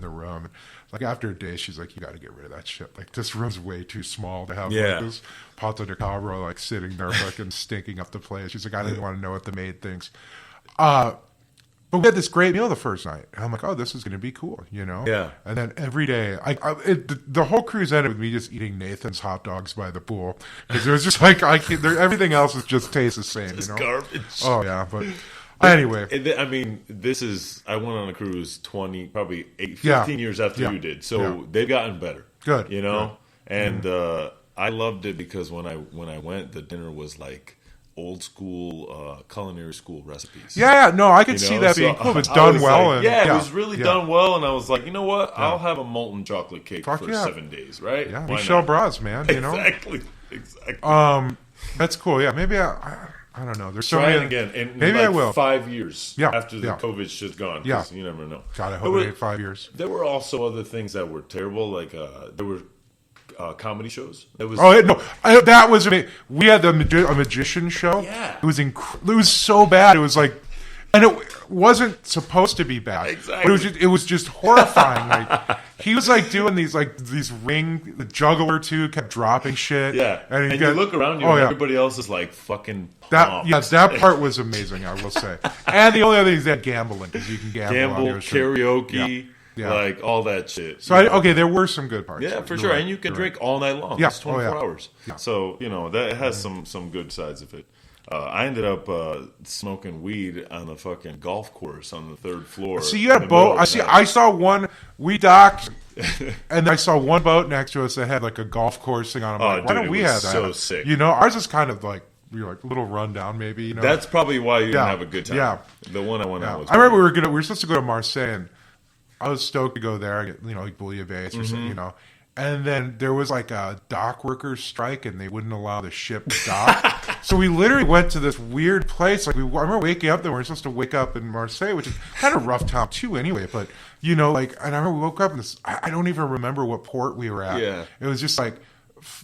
the room. Like after a day, she's like, "You got to get rid of that shit. Like this room's way too small to have like this pata de cabra like sitting there fucking stinking up the place." She's like, "I didn't want to know what the maid thinks." But we had this great meal the first night. And I'm like, "Oh, this is going to be cool," you know? Yeah. And then every day, the whole cruise ended with me just eating Nathan's hot dogs by the pool. Because it was just like, everything else is just tastes the same, It's you know? garbage. Oh, yeah. But anyway. I mean, I went on a cruise 15 years after you did. So they've gotten better. Good. You know? Good. And I loved it because when I went, the dinner was like old school culinary school recipes. Yeah, no, I could see that being cool. It's done well. Like, it was really done well, and I was like, you know what? I'll have a molten chocolate cake for 7 days, right? Yeah, Michel Bras, man. You know? Exactly. That's cool. Yeah, maybe I don't know. There's so Try many. it again. In maybe like I will. 5 years after the yeah. COVID shit's gone. Yeah, you never know. God, I hope it ain't 5 years. There were also other things that were terrible, like there were comedy shows. It was that was amazing. We had a magician show. Yeah, it was so bad. It was like, and it wasn't supposed to be bad. Exactly, but it was just horrifying. Like he was like doing these the juggler too kept dropping shit. Yeah, and you look around you, and everybody else is like fucking pumped. That part was amazing. I will say. And the only other thing is that gambling, because you can gamble karaoke. Yeah. Like all that shit. So there were some good parts. Yeah, for sure. Right. And you can drink all night long. Yeah. It's 24 hours. Yeah. So, that has some good sides of it. I ended up smoking weed on the fucking golf course on the 3rd floor. So you had a boat. I saw one. We docked, and I saw one boat next to us that had like a golf course thing on it. Why don't we have that? So sick. Ours is kind of like, you're like a little rundown, maybe. That's probably why you didn't have a good time. Yeah. The one I went out was. I remember we were supposed to go to Marseille, and I was stoked to go there and get, like bouillabaisse or something, And then there was like a dock workers strike, and they wouldn't allow the ship to dock. So we literally went to this weird place. Like I remember waking up there. We were supposed to wake up in Marseille, which is kind of rough town too, anyway. But and I remember we woke up in this. I don't even remember what port we were at. Yeah, it was just like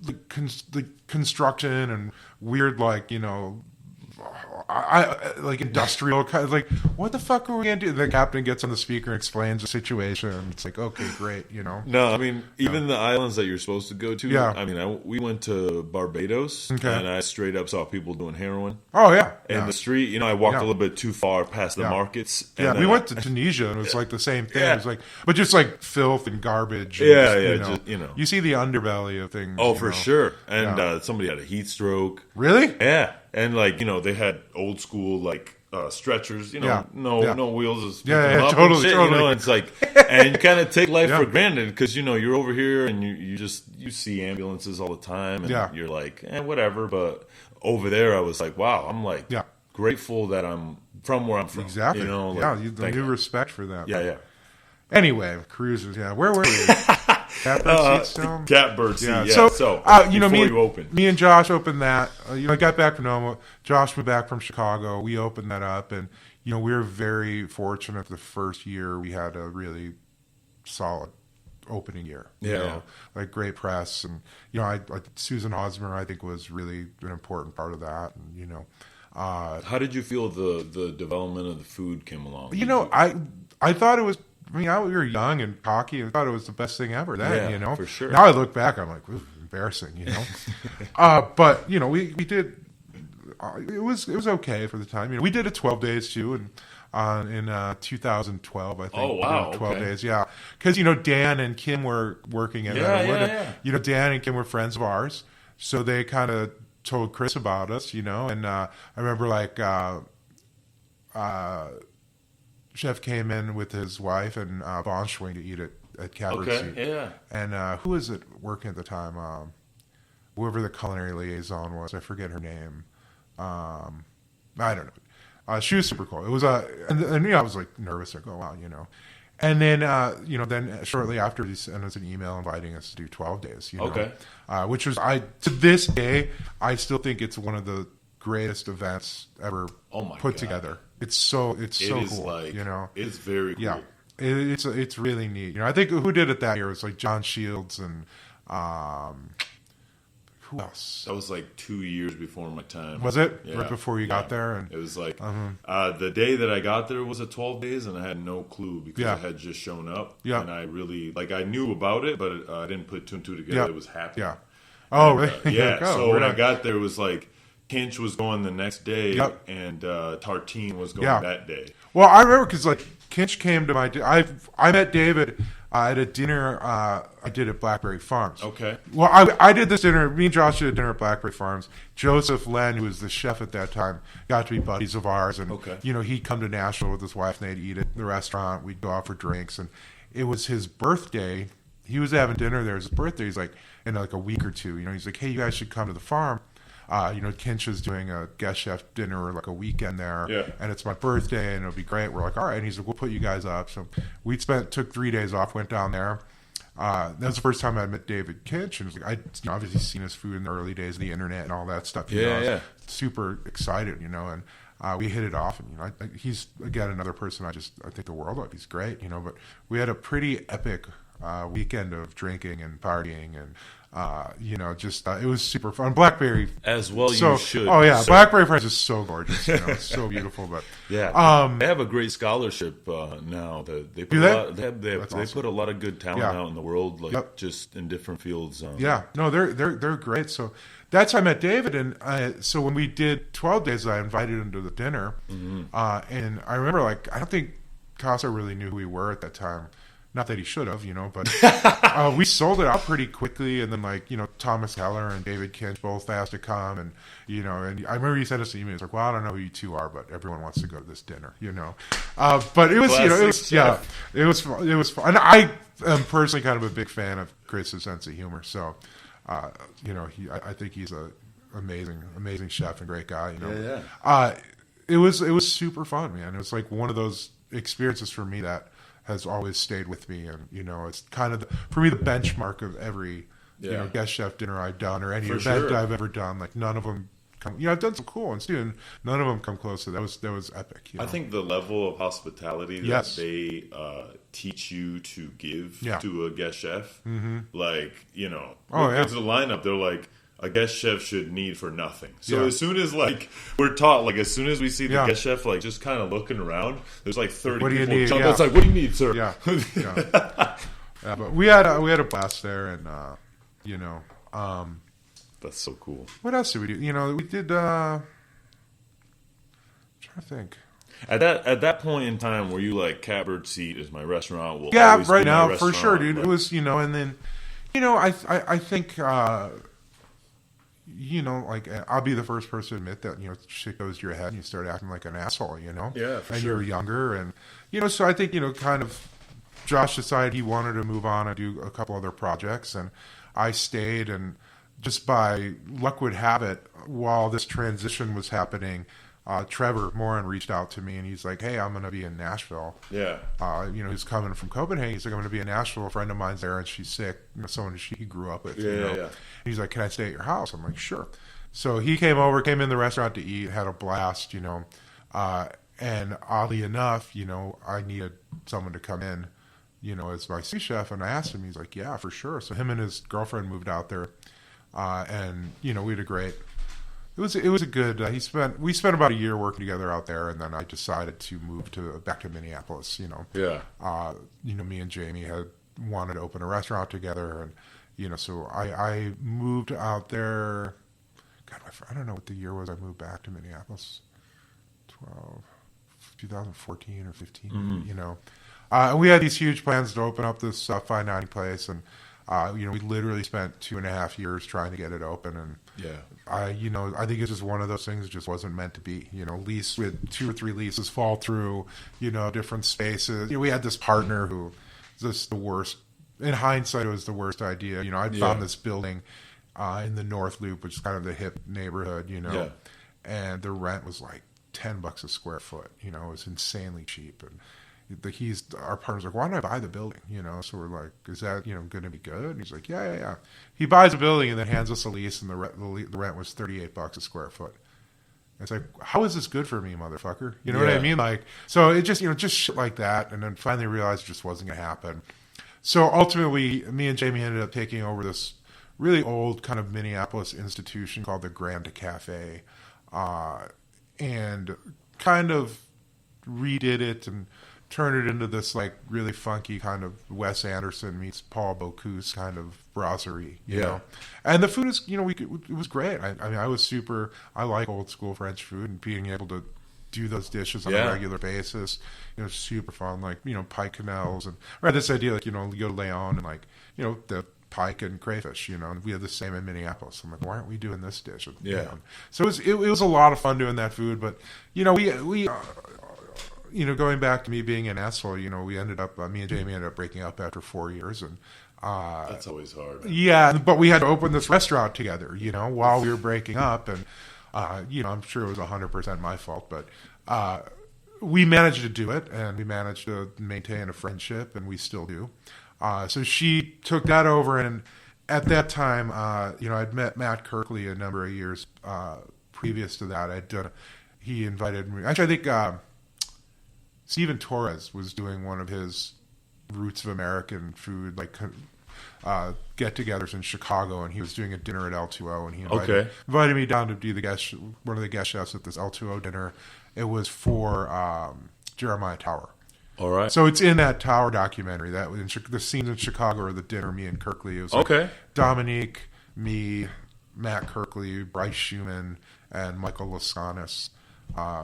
the construction and weird, like industrial kind of like, what the fuck are we gonna do? The captain gets on the speaker and explains the situation. It's like, okay, great, No, I mean, even the islands that you're supposed to go to. Yeah. I mean, we went to Barbados, and I straight up saw people doing heroin. Oh yeah, in the street. I walked a little bit too far past the markets. And we went to Tunisia, and it was like the same thing. It was like, but just like filth and garbage. And you see the underbelly of things. Oh, for sure. And somebody had a heat stroke. Really? Yeah. And they had old school stretchers, no wheels. Totally. It's like, and you kind of take life for granted because you're over here and you see ambulances all the time, and you're like, whatever. But over there, I was like, wow, I'm like grateful that I'm from where I'm from. Exactly. The new respect for that. Yeah. Anyway, cruises. Yeah, where were we? Catbird seat still? Catbird seat, yeah. So, me and Josh opened that. I got back from Noma. Josh moved back from Chicago. We opened that up, and we were very fortunate. The first year we had a really solid opening year. Like great press, and Susan Hosmer, I think, was really an important part of that. And how did you feel the development of the food came along? I thought it was. we were young and cocky and thought it was the best thing ever then, for sure. Now I look back, I'm like, embarrassing, but, we did, it was okay for the time. We did it 12 days too, and in 2012, I think. Oh, wow. 12 days, yeah. Because, Dan and Kim were working at Redwood. Dan and Kim were friends of ours. So they kind of told Chris about us, and I remember, Chef came in with his wife and Von Schwing to eat at Catbird. Okay, yeah. And who was it working at the time? Whoever the culinary liaison was. I forget her name. I don't know. She was super cool. It was and I was nervous. Like, oh wow, And then then shortly after he sent us an email inviting us to do 12 days. Okay. Which was to this day I still think it's one of the greatest events ever put together. It's so cool. It's very cool. Yeah. It's really neat. I think who did it that year was John Shields and who else? That was like 2 years before my time. Was it? Yeah. Right before you got there? And it was like the day that I got there was a 12 days, and I had no clue because I had just shown up. Yeah. And I really, I knew about it, but I didn't put two and two together. It was happening. Yeah. Oh, really? Yeah. So when I got there, it was like Kinch was going the next day, and Tartine was going that day. Well, I remember because Kinch came to I met David at a dinner I did at Blackberry Farms. Okay. Well, I did this dinner. Me and Josh did a dinner at Blackberry Farms. Joseph Len, who was the chef at that time, got to be buddies of ours, and he'd come to Nashville with his wife, and they'd eat at the restaurant. We'd go out for drinks, and it was his birthday. He was having dinner there. It was his birthday. He's like, in like a week or two, he's like, hey, you guys should come to the farm. Kinch is doing a guest chef dinner like a weekend there, and it's my birthday, and it'll be great. We're like, all right. And he's like, we'll put you guys up. So we took 3 days off, went down there. That was the first time I met David Kinch, and I'd obviously seen his food in the early days of the internet and all that stuff. I was super excited, and we hit it off. And he's again another person I think the world of. He's great, but we had a pretty epic weekend of drinking and partying and. It was super fun. Blackberry as well. You should. Oh yeah, Blackberry Farms is so gorgeous. It's so beautiful. But they have a great scholarship now. They put a lot of good talent out in the world, just in different fields. They're great. So that's how I met David, and so when we did 12 days, I invited him to the dinner, and I remember I don't think Casa really knew who we were at that time. Not that he should have, but we sold it out pretty quickly. And then, Thomas Heller and David Kinch both asked to come. And, and I remember he sent us an email. It's like, well, I don't know who you two are, but everyone wants to go to this dinner, But it was, it was fun. And I am personally kind of a big fan of Chris's sense of humor. So, I think he's an amazing chef and great guy, It was super fun, man. It was like one of those experiences for me that has always stayed with me, and it's kind of for me the benchmark of every guest chef dinner I've done or any event I've ever done. Like none of them come. I've done some cool ones too, and none of them come close to that. That was epic. I think the level of hospitality that they teach you to give to a guest chef, because the lineup, they're like. A guest chef should need for nothing. So as soon as we're taught, as soon as we see the guest chef just kind of looking around, there's 30 people jump. It's like, what do you need, sir? But we had a blast there, and that's so cool. What else did we do? We did. I'm trying to think. At that point in time, were you like Catbird Seat is my restaurant? Will right now for sure, dude. It was and then I think. I'll be the first person to admit that, shit goes to your head and you start acting like an asshole, Yeah, for and sure. You're younger and, so I think, kind of Josh decided he wanted to move on and do a couple other projects, and I stayed, and just by luck would have it, while this transition was happening, Trevor Morin reached out to me and he's like, hey, I'm going to be in Nashville. Yeah. He's coming from Copenhagen. He's like, I'm going to be in Nashville. A friend of mine's there and she's sick. Someone he grew up with. Yeah. And he's like, can I stay at your house? I'm like, sure. So he came in the restaurant to eat, had a blast, and oddly enough, I needed someone to come in, as my sous chef. And I asked him, he's like, yeah, for sure. So him and his girlfriend moved out there. And, we had a great... It was a good. We spent about a year working together out there, and then I decided to move back to Minneapolis. Me and Jamie had wanted to open a restaurant together, and so I moved out there. God, I don't know what the year was. I moved back to Minneapolis, 2014 or 15. Mm-hmm. And we had these huge plans to open up this fine dining place, and we literally spent 2.5 years trying to get it open, and I think it's just one of those things that just wasn't meant to be. Lease with 2 or 3 leases fall through, different spaces. We had this partner who was just the worst. In hindsight, it was the worst idea. I found this building in the North Loop, which is kind of the hip neighborhood, and the rent was like $10 a square foot. It was insanely cheap, and our partner's like, why don't I buy the building? So we're like, is that, going to be good? And he's like, yeah. He buys a building and then hands us a lease, and the rent was $38 a square foot. And it's like, how is this good for me, motherfucker? You know what I mean? So it just, just shit like that. And then finally realized it just wasn't going to happen. So ultimately, me and Jamie ended up taking over this really old kind of Minneapolis institution called the Grand Cafe, and kind of redid it and turned it into this like really funky kind of Wes Anderson meets Paul Bocuse kind of brasserie, you know. And the food is, you know, it was great. I mean, I like old school French food, and being able to do those dishes on a regular basis, you know, super fun. Like, you know, pike canals, and I had this idea, like, you know, you go to Leon and like, you know, the pike and crayfish, you know, and we have the same in Minneapolis. I'm like, why aren't we doing this dish? You know? So it was a lot of fun doing that food, but you know, we you know, going back to me being in Nashville, you know, me and Jamie ended up breaking up after 4 years, and that's always hard. Yeah, but we had to open this restaurant together, you know, while we were breaking up, and you know, I'm sure it was 100% my fault, but we managed to do it, and we managed to maintain a friendship, and we still do. So she took that over, and at that time, you know, I'd met Matt Kirkley a number of years previous to that. He invited me. Actually, I think Steven Torres was doing one of his Roots of American Food, like get-togethers in Chicago, and he was doing a dinner at L2O, and he invited me down to be one of the guest chefs at this L2O dinner. It was for Jeremiah Tower. All right. So it's in that Tower documentary. That the scenes in Chicago or the dinner, me and Kirkley. It was like Dominique, me, Matt Kirkley, Bryce Schumann, and Michael Lascanis,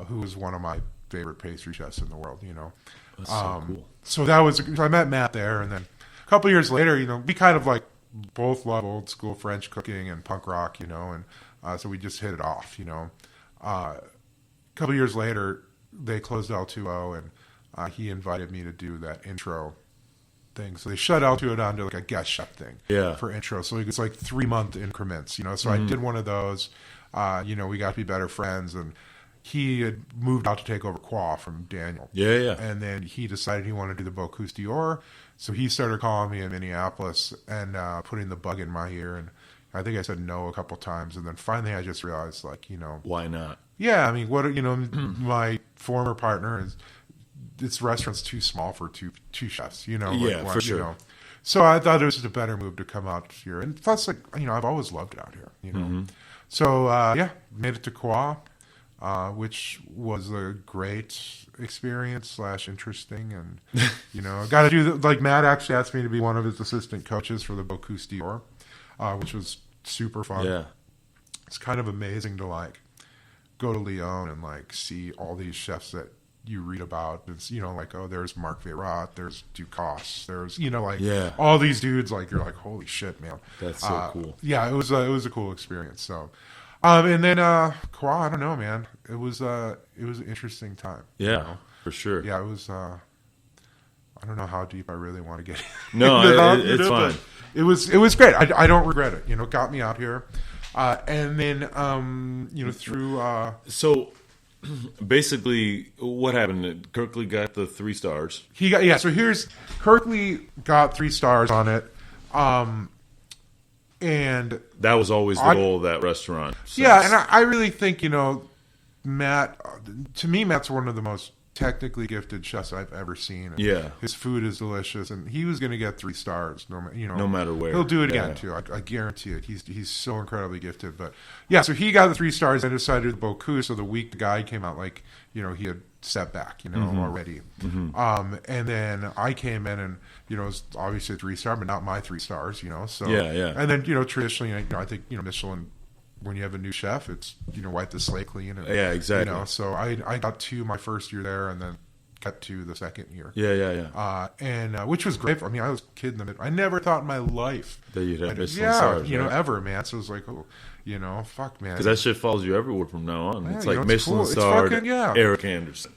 who was one of my favorite pastry chefs in the world. You know, that's so cool. So I met Matt there, and then a couple years later, you know, we kind of like both love old school French cooking and punk rock, you know, and so we just hit it off. You know, a couple years later, they closed L2O, and he invited me to do that intro thing. So they shut L2O down to like a guest chef thing for intro. So it's like 3-month increments, you know. So I did one of those. You know, we got to be better friends, and he had moved out to take over Qua from Daniel. And then he decided he wanted to do the Bocuse d'Or. So he started calling me in Minneapolis and putting the bug in my ear. And I think I said no a couple times. And then finally I just realized, like, you know. Why not? Yeah, I mean, you know, my former partner is, this restaurant's too small for two chefs, you know. For sure. You know. So I thought it was just a better move to come out here. And plus, like, you know, I've always loved it out here, you know. So, made it to Qua, which was a great experience / interesting. And, you know, I got to do, like, Matt actually asked me to be one of his assistant coaches for the Bocuse d'Or, which was super fun. Yeah. It's kind of amazing to, like, go to Lyon and, like, see all these chefs that you read about. It's, you know, like, oh, there's Marc Veyrat, there's Ducasse, there's, you know, like, all these dudes, like, you're like, holy shit, man. That's so cool. Yeah, it was a cool experience. So, and then Qua, I don't know, man. It was an interesting time. Yeah, you know? for sure. Yeah, it was. I don't know how deep I really want to get. No, it's fine. It was great. I don't regret it. You know, got me out here, and then you know, through. So basically, what happened? Kirkley got the 3 stars. He got So Kirkley got 3 stars on it. And that was always the goal of that restaurant. Yeah, and I really think, you know, Matt, to me, Matt's one of the most technically gifted chefs I've ever seen. And his food is delicious, and he was going to get 3 stars, no matter where. He'll do it again too. I guarantee it. He's so incredibly gifted. But yeah, so he got the 3 stars. I decided to Bocuse. So the week the guide came out, like, you know, he had stepped back, you know, already. And then I came in, and, you know, it was obviously a 3-star, but not my 3 stars, you know. So and then, you know, traditionally, you know, I think, you know, Michelin, when you have a new chef, it's, you know, wipe the slate clean. And, exactly. You know, so I got 2 my first year there, and then got 2 the second year. And which was great. I mean, I was kidding them. I never thought in my life that you'd have Michelin stars, you know, ever, man. So it was like, oh, you know, fuck, man. Because that shit follows you everywhere from now on. It's like Michelin starred Erik Anderson.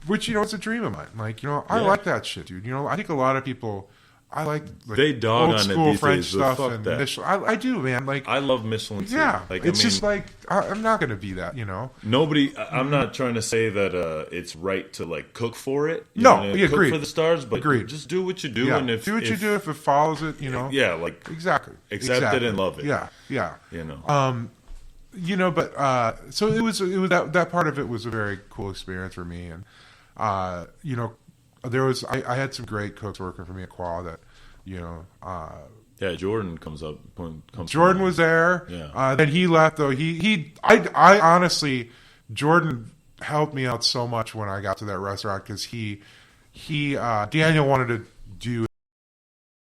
Which, you know, it's a dream of mine. Like, you know, I like that shit, dude. You know, I think a lot of people, I like they dog old on school it these French days, stuff fuck and that. Michelin. I do, man. Like, I love Michelin too. Yeah, like, it's just like, I'm not going to be that, you know. Nobody. I'm not trying to say that it's right to, like, cook for it. Agreed. Cook for the stars, but just do what you do, and if what you do, if it follows it, you know. Like, exactly. Accept it and love it. Yeah. You know. You know, but so it was that part of it was a very cool experience for me, and you know, I had some great cooks working for me at Qua that, you know, Yeah, Jordan comes Jordan was there. Yeah. Then he left though. I honestly, Jordan helped me out so much when I got to that restaurant because Daniel wanted to do